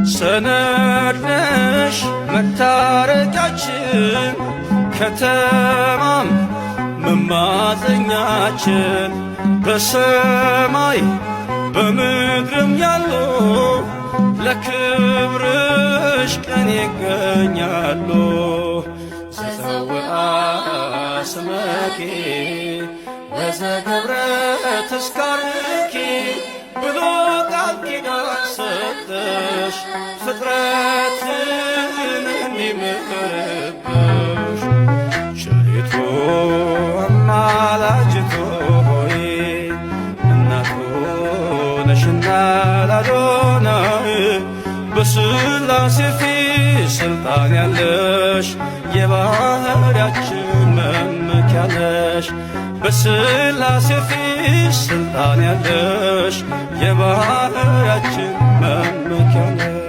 ሰነድ ነሽ መታረቂያችን ከተማም መማፀኛችን በሰማይ በምድርም ያሉ ለክብርሽ ቀን ይገኛሉ። ዘፀውአ ስመኪ ወዘገብረ ተስካርኪ ብሎ ቃል ኪዳን ሰጠሽ ፍጥረትን እንዲምርብሽ። ቸሪቱ አማላጅቱ ሆይ እናቱ ነሽና ላዶናይ በሥላሴ ፊት ስልጣን ያለሽ የባህርያችን መመኪያ ነሽ። በሥላሴ ፊት ስልጣን ያለሽ የባህርያችን መመኪያ ነሽ።